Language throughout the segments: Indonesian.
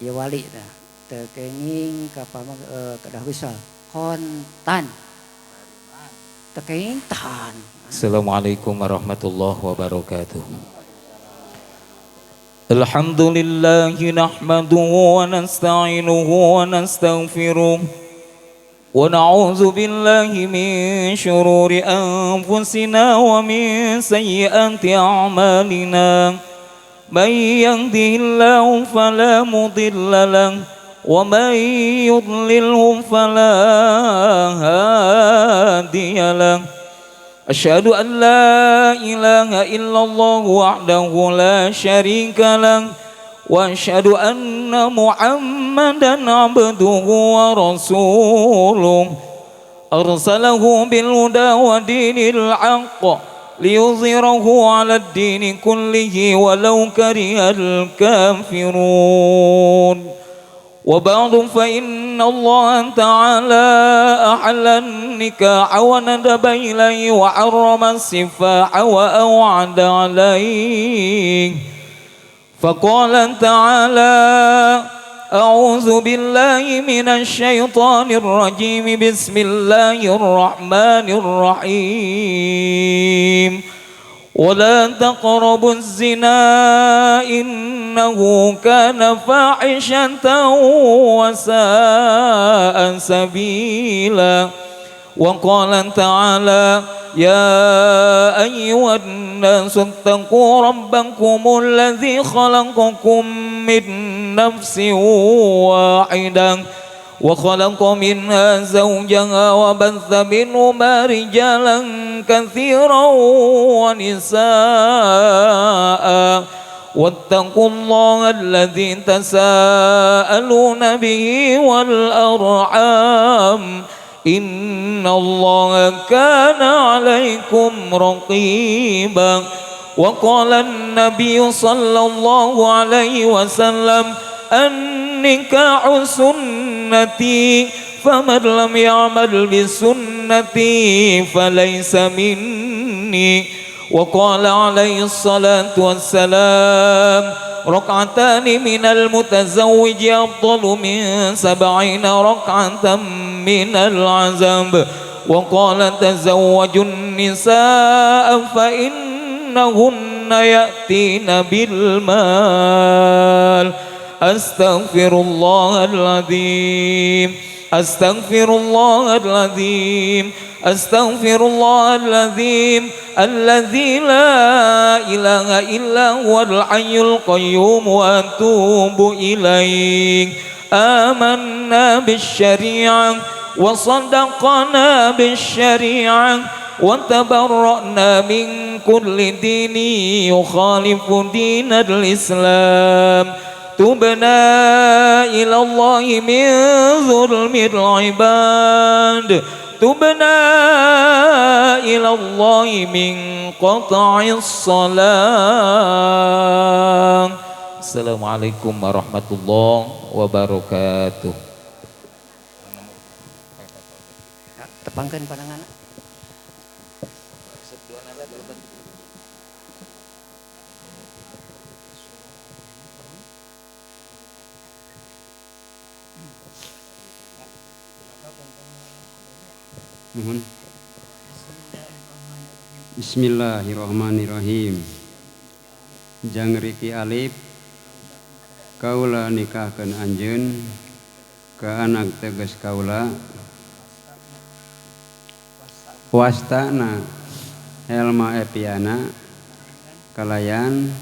ya wali dah tekenging kapamang kedah wisal kontan tekenging tan. Assalamualaikum warahmatullahi wabarakatuh. Alhamdulillahi nahmaduhu wa nasta'inuhu wa nastaghfiruh wa na'udzu billahi min syururi anfusina wa min sayyiati a'malina. May yahdihillahu fala mudilla lahu wa may yudlilhu fala hadiya lahu. Asyhadu an la ilaha illallah wahdahu la syarika lah wa asyhadu anna Muhammadan abduhu wa rasuluh arsalahu bil huda wa dinil haqq liyuzhirahu 'ala ad-din kullihi walau karihal kafirun. وبعد فإن الله تعالى أحل النكاح وندب إليه وحرم السفاح وأوعد عليه فقال تعالى أعوذ بالله من الشيطان الرجيم بسم الله الرحمن الرحيم ولا تقربوا الزنا إنه كان فاحشة وساء سبيلا وقال تعالى يا أيها الناس اتقوا ربكم الذي خلقكم من نفس واحدة وخلق منها زوجها وبث منهما رجالا كثيرا ونساء واتقوا الله الذي تساءلون به والأرحام إن الله كان عليكم رقيبا وقال النبي صلى الله عليه وسلم النكاح سنتي فمن لم يعمل بسنتي فليس مني وقال عليه الصلاة والسلام ركعتان من المتزوج أفضل من 70 ركعة من العذاب وقال تزوجوا النساء فإنهن يأتين بالمال أستغفر الله العظيم أستغفر الله العظيم أستغفر الله العظيم الذي لا إله إلا هو الحي القيوم وأتوب إليه آمنا بالشريعة وصدقنا بالشريعة وتبرأنا من كل دين يخالف دين الإسلام تبنا إلى الله من ظلم العباد تبنا إلى الله من قطع الصلاة. Assalamualaikum warahmatullahi wabarakatuh. Tepangkan pandangan. Bismillahirrahmanirrahim. Jangriki alif kaula nikahkeun anjeun ka anak tegas kaula wastana Helma Epiana kalayan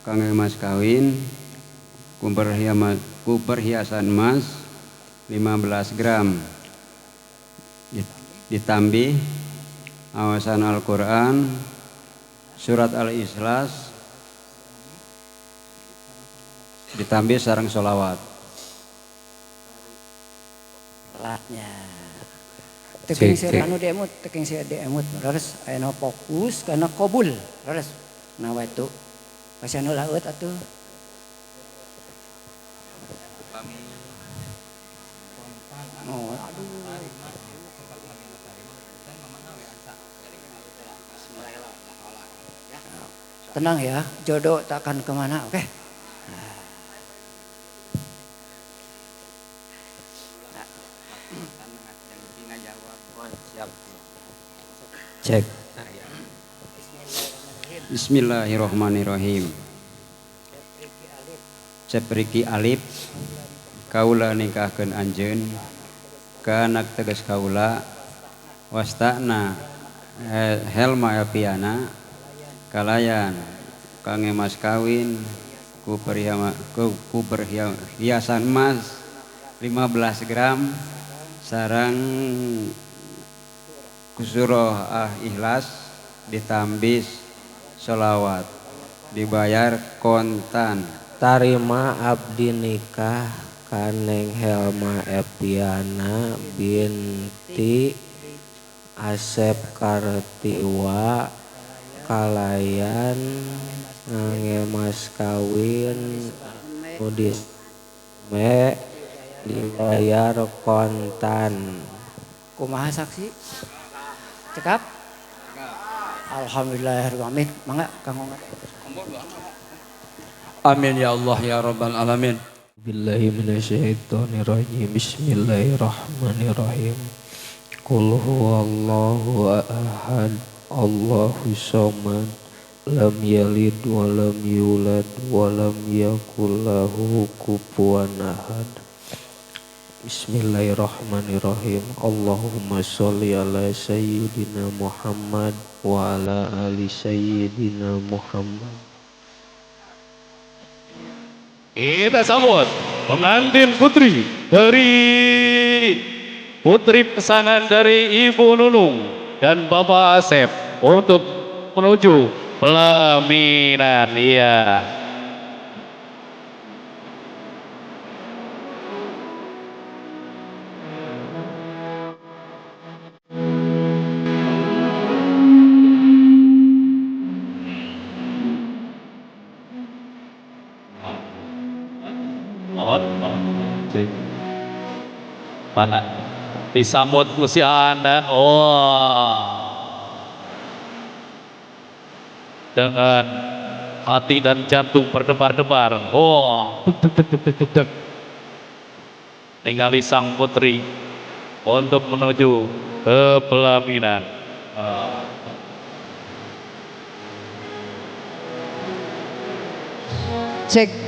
kangge mas kawin ku perhiasan emas 15 gram ditambih awasan Al-Quran surat Al-Ikhlas ditambih sareng sholawat Latnya teking saya anu demut teking saya demut terus anu fokus karena kobul terus nah itu pasien anu laut atuh oh aduh tenang ya, jodoh takkan kemana, oke? Cek. Bismillahirrahmanirrahim. Cepriki alif kaula nikahkeun anjeun ka anak tegas kaula wastana helma elpiana kalayan kangge mas kawin ku perhiasan emas 15 gram sarang kusuroh ikhlas ditambis sholawat dibayar kontan. Tarima abdi nikah kaneng Helma Epiana binti Asep Kartiwa kalayan ngangge mas kawin udis me dibayar kontan. Kumaha saksi? Cekap? Alhamdulillahirrahmanirrahim. Mangga Kang Ongat. Amin ya Allah ya Rabbal Alamin. Billahi minasyaitonirrajim. Bismillahirrahmanirrahim. Qul huwallahu ahad. Allahu samad. Lam yalid wa lam yulad wa lam yakul lahu kufuwan ahad. Bismillahirrahmanirrahim. Allahumma sholli ala sayyidina Muhammad wa ala ali sayyidina Muhammad. Kita sambut pengantin putri dari putri pesanan dari Ibu Nunung dan Bapak Asep untuk menuju pelaminan. Iya. Mana disambut usia Anda dengan hati dan jantung berdebar-debar. Tinggali sang putri untuk menuju ke pelaminan. Cek.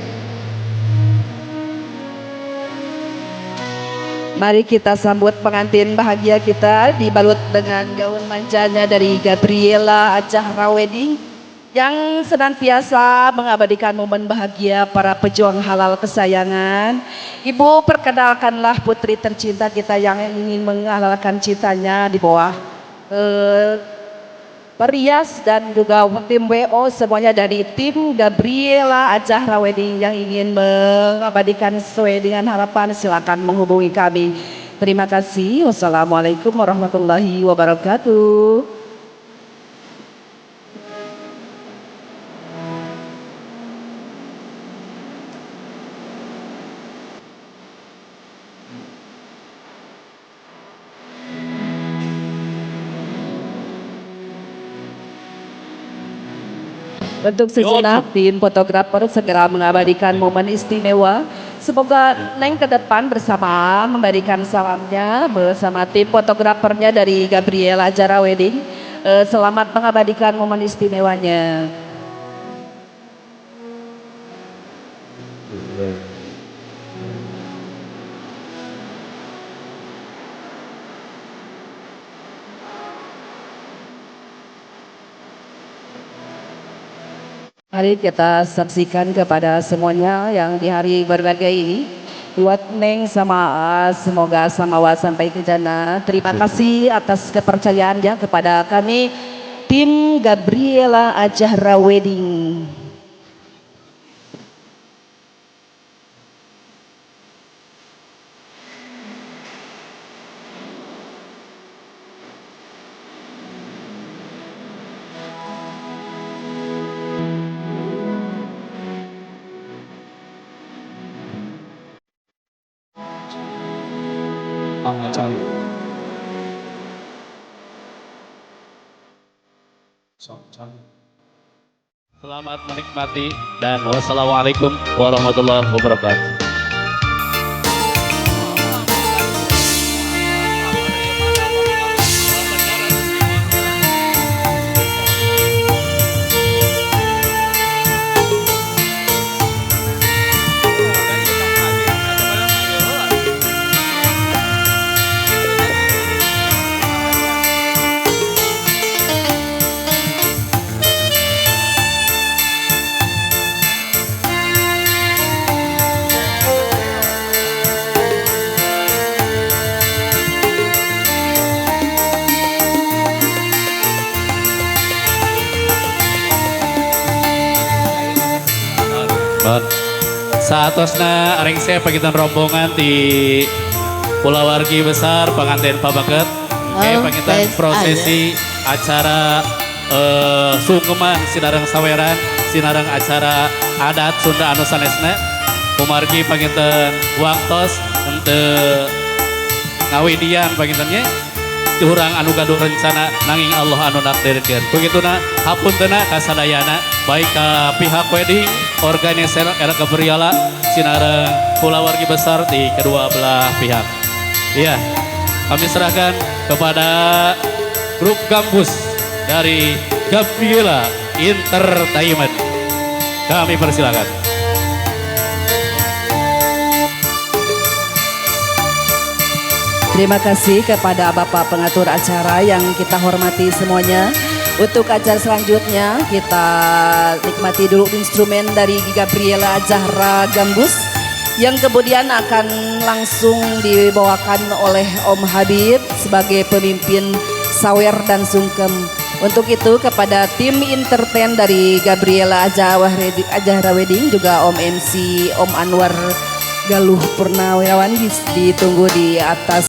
Mari kita sambut pengantin bahagia kita dibalut dengan gaun manjanya dari Gabriela Ajahra Wedding yang senantiasa mengabadikan momen bahagia para pejuang halal kesayangan. Ibu, perkenalkanlah putri tercinta kita yang ingin menghalalkan cintanya di bawah Perias dan juga tim WO semuanya dari tim Gabriela Ajahra Wedding yang ingin mengabadikan sesuai dengan harapan, silakan menghubungi kami. Terima kasih. Wassalamualaikum warahmatullahi wabarakatuh. Untuk sejenak tim fotografer segera mengabadikan momen istimewa. Semoga Neng ke depan bersama memberikan salamnya bersama tim fotografernya dari Gabriela Ajahra Wedding. Selamat mengabadikan momen istimewanya. Mari kita saksikan kepada semuanya yang di hari berbahagia ini. Buat Neng sama semoga samawa sampai ke jannah. Terima kasih atas kepercayaannya kepada kami tim Gabriela Ajahra Wedding. Selamat menikmati dan wassalamualaikum warahmatullahi wabarakatuh. Saatosna aring saya pagitan rombongan di Kulawargi besar pengantin pabaget. Oke, pagitan prosesi acara sungkeman sinareng saweran, sinareng acara adat Sunda anu sanesna. Kumargi pagitan waktos untuk ngawidian pagitannya. Urang anu gaduh rencana nanging Allah anu nakdirkeun. Begituna hapunteuna kasadayana baik ka pihak wedding, organizer era Gabriela sinareng kulawargi besar di kedua belah pihak. Iya, kami serahkan kepada grup Gambus dari Gabriela Entertainment. Kami persilakan. Terima kasih kepada Bapak pengatur acara yang kita hormati semuanya. Untuk acara selanjutnya kita nikmati dulu instrumen dari Gabriela Zahra Gambus yang kemudian akan langsung dibawakan oleh Om Habib sebagai pemimpin sawer dan sungkem. Untuk itu kepada tim entertain dari Gabriela Zahra Wedding juga Om MC Om Anwar Galuh Purnawirawan ditunggu di atas.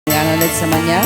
Yang ada semuanya.